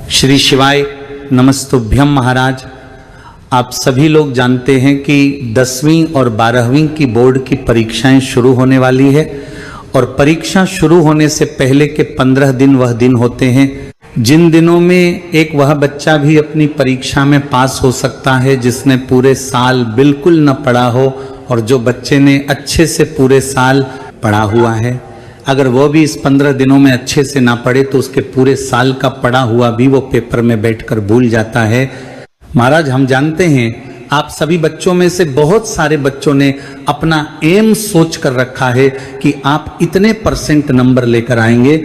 श्री शिवाय नमस्तुभ्यम महाराज। आप सभी लोग जानते हैं कि 10वीं और 12वीं की बोर्ड की परीक्षाएं शुरू होने वाली है और परीक्षा शुरू होने से पहले के 15 दिन वह दिन होते हैं जिन दिनों में एक वह बच्चा भी अपनी परीक्षा में पास हो सकता है जिसने पूरे साल बिल्कुल न पढ़ा हो, और जो बच्चे ने अच्छे से पूरे साल पढ़ा हुआ है अगर वो भी इस 15 दिनों में अच्छे से ना पढ़े तो उसके पूरे साल का पढ़ा हुआ भी वो पेपर में बैठकर भूल जाता है। महाराज हम जानते हैं आप सभी बच्चों में से बहुत सारे बच्चों ने अपना एम सोच कर रखा है कि आप इतने % नंबर लेकर आएंगे।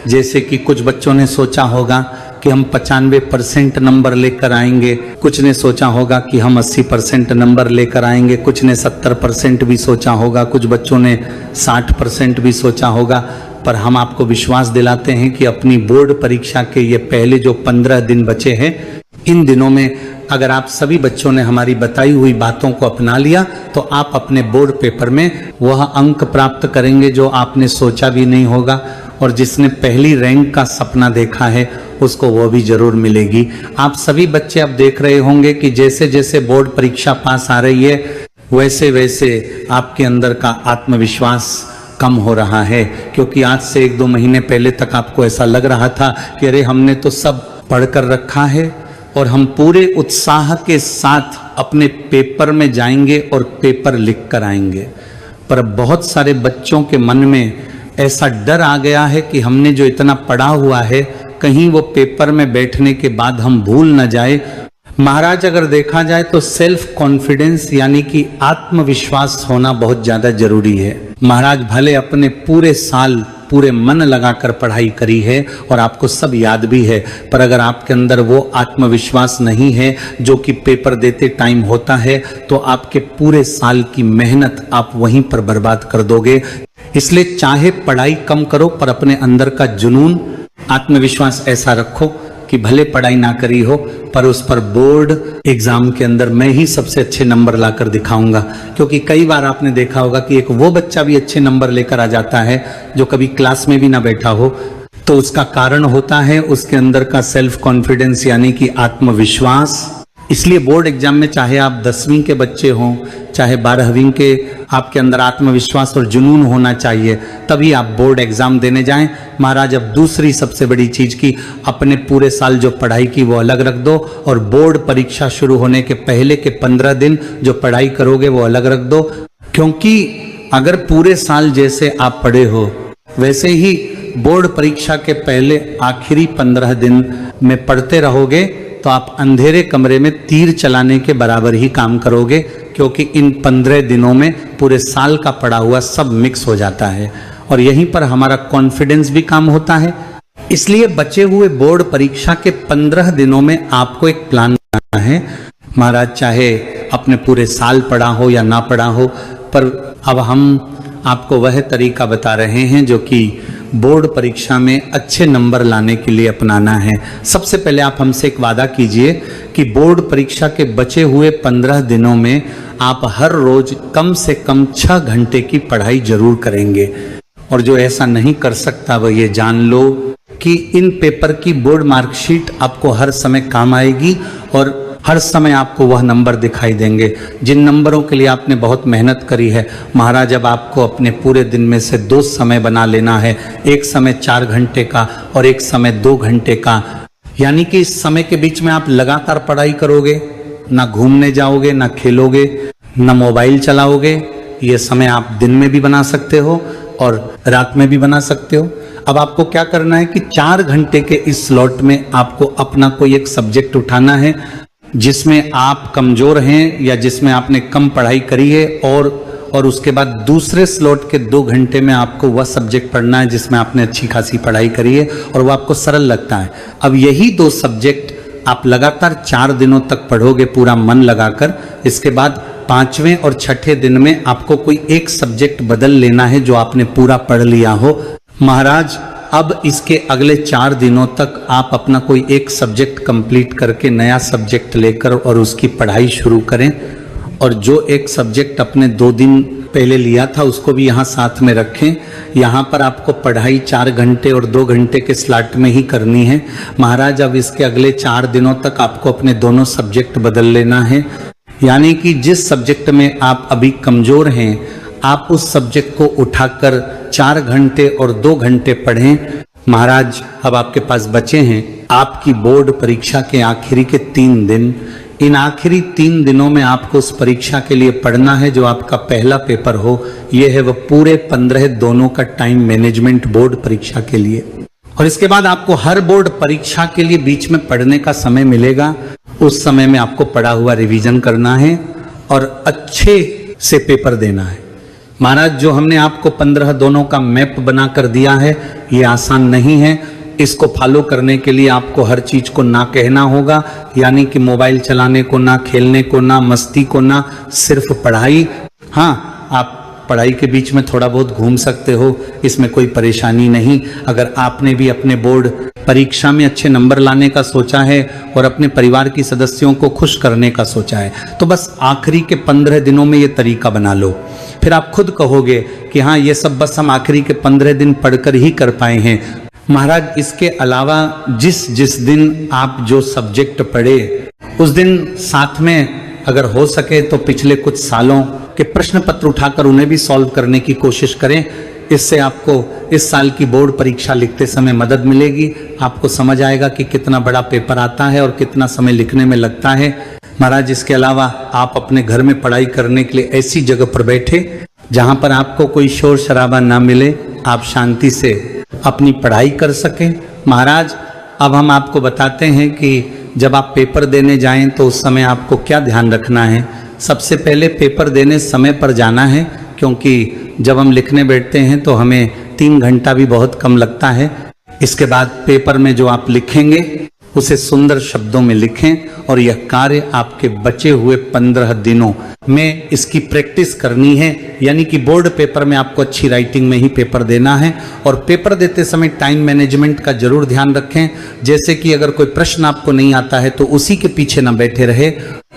जैसे कि कुछ बच्चों ने सोचा होगा कि हम 95% नंबर लेकर आएंगे, कुछ ने सोचा होगा कि हम 80% नंबर लेकर आएंगे, कुछ ने 70% भी सोचा होगा, कुछ बच्चों ने 60% भी सोचा होगा। पर हम आपको विश्वास दिलाते हैं कि अपनी बोर्ड परीक्षा के ये पहले जो 15 दिन बचे हैं, इन दिनों में अगर आप सभी बच्चों ने हमारी बताई हुई बातों को अपना लिया तो आप अपने बोर्ड पेपर में वह अंक प्राप्त करेंगे जो आपने सोचा भी नहीं होगा, और जिसने पहली रैंक का सपना देखा है उसको वो भी जरूर मिलेगी। आप सभी बच्चे अब देख रहे होंगे कि जैसे जैसे बोर्ड परीक्षा पास आ रही है वैसे वैसे आपके अंदर का आत्मविश्वास कम हो रहा है, क्योंकि आज से 1-2 महीने पहले तक आपको ऐसा लग रहा था कि अरे हमने तो सब पढ़ कर रखा है और हम पूरे उत्साह के साथ अपने पेपर में जाएंगे और पेपर लिख कर आएंगे। पर बहुत सारे बच्चों के मन में ऐसा डर आ गया है कि हमने जो इतना पढ़ा हुआ है कहीं वो पेपर में बैठने के बाद हम भूल न जाए। महाराज अगर देखा जाए तो सेल्फ कॉन्फिडेंस यानी कि आत्मविश्वास होना बहुत ज्यादा जरूरी है। महाराज भले अपने पूरे साल पूरे मन लगाकर पढ़ाई करी है और आपको सब याद भी है, पर अगर आपके अंदर वो आत्मविश्वास नहीं है जो कि पेपर देते टाइम होता है तो आपके पूरे साल की मेहनत आप वहीं पर बर्बाद कर दोगे। इसलिए चाहे पढ़ाई कम करो पर अपने अंदर का जुनून आत्मविश्वास ऐसा रखो कि भले पढ़ाई ना करी हो पर उस पर बोर्ड एग्जाम के अंदर मैं ही सबसे अच्छे नंबर लाकर दिखाऊंगा। क्योंकि कई बार आपने देखा होगा कि एक वो बच्चा भी अच्छे नंबर लेकर आ जाता है जो कभी क्लास में भी ना बैठा हो, तो उसका कारण होता है उसके अंदर का सेल्फ कॉन्फिडेंस यानी कि आत्मविश्वास। इसलिए बोर्ड एग्जाम में चाहे आप 10वीं के बच्चे हों चाहे 12वीं के, आपके अंदर आत्मविश्वास और जुनून होना चाहिए, तभी आप बोर्ड एग्जाम देने जाएं। महाराज अब दूसरी सबसे बड़ी चीज की अपने पूरे साल जो पढ़ाई की वो अलग रख दो और बोर्ड परीक्षा शुरू होने के पहले के 15 दिन जो पढ़ाई करोगे वो अलग रख दो। क्योंकि अगर पूरे साल जैसे आप पढ़े हो वैसे ही बोर्ड परीक्षा के पहले आखिरी 15 दिन में पढ़ते रहोगे तो आप अंधेरे कमरे में तीर चलाने के बराबर ही काम करोगे, क्योंकि इन 15 दिनों में पूरे साल का पढ़ा हुआ सब मिक्स हो जाता है और यहीं पर हमारा कॉन्फिडेंस भी काम होता है। इसलिए बचे हुए बोर्ड परीक्षा के 15 दिनों में आपको एक प्लान बनाना है। महाराज चाहे अपने पूरे साल पढ़ा हो या ना पढ़ा हो, पर अब हम आपको वह तरीका बता रहे हैं जो कि बोर्ड परीक्षा में अच्छे नंबर लाने के लिए अपनाना है। सबसे पहले आप हमसे एक वादा कीजिए कि बोर्ड परीक्षा के बचे हुए 15 दिनों में आप हर रोज कम से कम 6 घंटे की पढ़ाई जरूर करेंगे। और जो ऐसा नहीं कर सकता वह ये जान लो कि इन पेपर की बोर्ड मार्कशीट आपको हर समय काम आएगी और हर समय आपको वह नंबर दिखाई देंगे जिन नंबरों के लिए आपने बहुत मेहनत करी है। महाराज अब आपको अपने पूरे दिन में से 2 समय बना लेना है, एक समय 4 घंटे का और एक समय 2 घंटे का। यानी कि इस समय के बीच में आप लगातार पढ़ाई करोगे, ना घूमने जाओगे, ना खेलोगे, ना मोबाइल चलाओगे। ये समय आप दिन में भी बना सकते हो और रात में भी बना सकते हो। अब आपको क्या करना है कि 4 घंटे के इस स्लॉट में आपको अपना कोई एक सब्जेक्ट उठाना है जिसमें आप कमजोर हैं या जिसमें आपने कम पढ़ाई करी है, और उसके बाद दूसरे स्लॉट के 2 घंटे में आपको वह सब्जेक्ट पढ़ना है जिसमें आपने अच्छी खासी पढ़ाई करी है और वो आपको सरल लगता है। अब यही 2 सब्जेक्ट आप लगातार 4 दिनों तक पढ़ोगे पूरा मन लगाकर। इसके बाद 5वें और 6ठे दिन में आपको कोई एक सब्जेक्ट बदल लेना है जो आपने पूरा पढ़ लिया हो। महाराज अब इसके अगले 4 दिनों तक आप अपना कोई एक सब्जेक्ट कंप्लीट करके नया सब्जेक्ट लेकर और उसकी पढ़ाई शुरू करें। और जो एक सब्जेक्ट अपने 2 दिन पहले लिया था उसको भी यहाँ साथ में रखें। यहाँ पर आपको पढ़ाई 4 घंटे और 2 घंटे के स्लॉट में ही करनी है। महाराज अब इसके अगले 4 दिनों तक आपको अपने दोनों सब्जेक्ट बदल लेना है, यानी कि जिस सब्जेक्ट में आप अभी कमजोर हैं आप उस सब्जेक्ट को उठाकर 4 घंटे और 2 घंटे पढ़ें। महाराज अब आपके पास बचे हैं आपकी बोर्ड परीक्षा के आखिरी के 3 दिन। इन आखिरी 3 दिनों में आपको उस परीक्षा के लिए पढ़ना है जो आपका पहला पेपर हो। यह है वह पूरे 15 दोनों का टाइम मैनेजमेंट बोर्ड परीक्षा के लिए। और इसके बाद आपको हर बोर्ड परीक्षा के लिए बीच में पढ़ने का समय मिलेगा। उस समय में आपको पढ़ा हुआ रिवीजन करना है और अच्छे से पेपर देना है। महाराज जो हमने आपको 15 दोनों का मैप बनाकर दिया है ये आसान नहीं है। इसको फॉलो करने के लिए आपको हर चीज को ना कहना होगा, यानी कि मोबाइल चलाने को ना, खेलने को ना, मस्ती को ना, सिर्फ पढ़ाई। हाँ, आप पढ़ाई के बीच में थोड़ा बहुत घूम सकते हो, इसमें कोई परेशानी नहीं। अगर आपने भी अपने बोर्ड परीक्षा में अच्छे नंबर लाने का सोचा है और अपने परिवार की सदस्यों को खुश करने का सोचा है तो बस आखिरी के 15 दिनों में ये तरीका बना लो। फिर आप खुद कहोगे कि हाँ ये सब बस हम आखिरी के 15 दिन पढ़कर ही कर पाए हैं। महाराज इसके अलावा जिस जिस दिन आप जो सब्जेक्ट पढ़े उस दिन साथ में अगर हो सके तो पिछले कुछ सालों के प्रश्न पत्र उठाकर उन्हें भी सॉल्व करने की कोशिश करें। इससे आपको इस साल की बोर्ड परीक्षा लिखते समय मदद मिलेगी। आपको समझ आएगा कि कितना बड़ा पेपर आता है और कितना समय लिखने में लगता है। महाराज इसके अलावा आप अपने घर में पढ़ाई करने के लिए ऐसी जगह पर बैठे जहां पर आपको कोई शोर शराबा ना मिले, आप शांति से अपनी पढ़ाई कर सकें। महाराज अब हम आपको बताते हैं कि जब आप पेपर देने जाएं तो उस समय आपको क्या ध्यान रखना है। सबसे पहले पेपर देने समय पर जाना है, क्योंकि जब हम लिखने बैठते हैं तो हमें 3 घंटा भी बहुत कम लगता है। इसके बाद पेपर में जो आप लिखेंगे उसे सुंदर शब्दों में लिखें और यह कार्य आपके बचे हुए 15 दिनों में इसकी प्रैक्टिस करनी है। यानी कि बोर्ड पेपर में आपको अच्छी राइटिंग में ही पेपर देना है। और पेपर देते समय टाइम मैनेजमेंट का जरूर ध्यान रखें। जैसे कि अगर कोई प्रश्न आपको नहीं आता है तो उसी के पीछे ना बैठे रहे,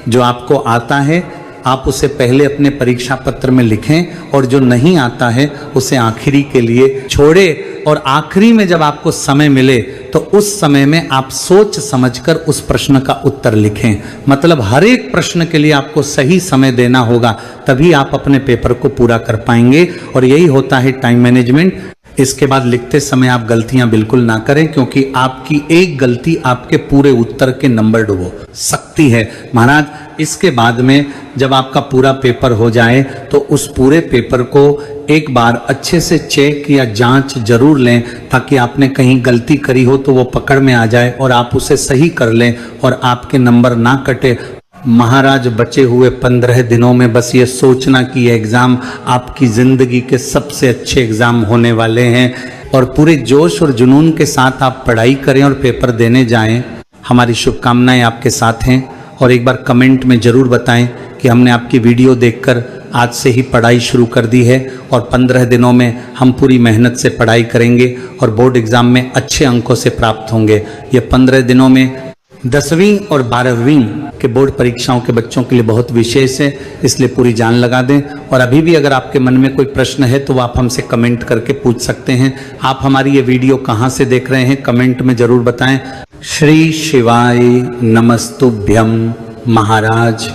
जो आपको आता है आप उसे पहले अपने परीक्षा पत्र में लिखें और जो नहीं आता है उसे आखिरी के लिए छोड़े। और आखिरी में जब आपको समय मिले तो उस समय में आप सोच समझकर उस प्रश्न का उत्तर लिखें। मतलब हर एक प्रश्न के लिए आपको सही समय देना होगा, तभी आप अपने पेपर को पूरा कर पाएंगे। और यही होता है टाइम मैनेजमेंट। इसके बाद लिखते समय आप गलतियां बिल्कुल ना करें, क्योंकि आपकी एक गलती आपके पूरे उत्तर के नंबर डुबो सकती है। महाराज इसके बाद में जब आपका पूरा पेपर हो जाए तो उस पूरे पेपर को एक बार अच्छे से चेक या जांच जरूर लें, ताकि आपने कहीं गलती करी हो तो वो पकड़ में आ जाए और आप उसे सही कर लें और आपके नंबर ना कटे। महाराज बचे हुए 15 दिनों में बस ये सोचना कि ये एग्जाम आपकी जिंदगी के सबसे अच्छे एग्जाम होने वाले हैं और पूरे जोश और जुनून के साथ आप पढ़ाई करें और पेपर देने जाएं। हमारी शुभकामनाएं आपके साथ हैं। और एक बार कमेंट में जरूर बताएं कि हमने आपकी वीडियो देखकर आज से ही पढ़ाई शुरू कर दी है और 15 दिनों में हम पूरी मेहनत से पढ़ाई करेंगे और बोर्ड एग्जाम में अच्छे अंकों से प्राप्त होंगे। ये 15 दिनों में 10वीं और 12वीं के बोर्ड परीक्षाओं के बच्चों के लिए बहुत विशेष है, इसलिए पूरी जान लगा दें। और अभी भी अगर आपके मन में कोई प्रश्न है तो आप हमसे कमेंट करके पूछ सकते हैं। आप हमारी ये वीडियो कहाँ से देख रहे हैं कमेंट में जरूर बताएं। श्री शिवाय नमस्तुभ्यम महाराज।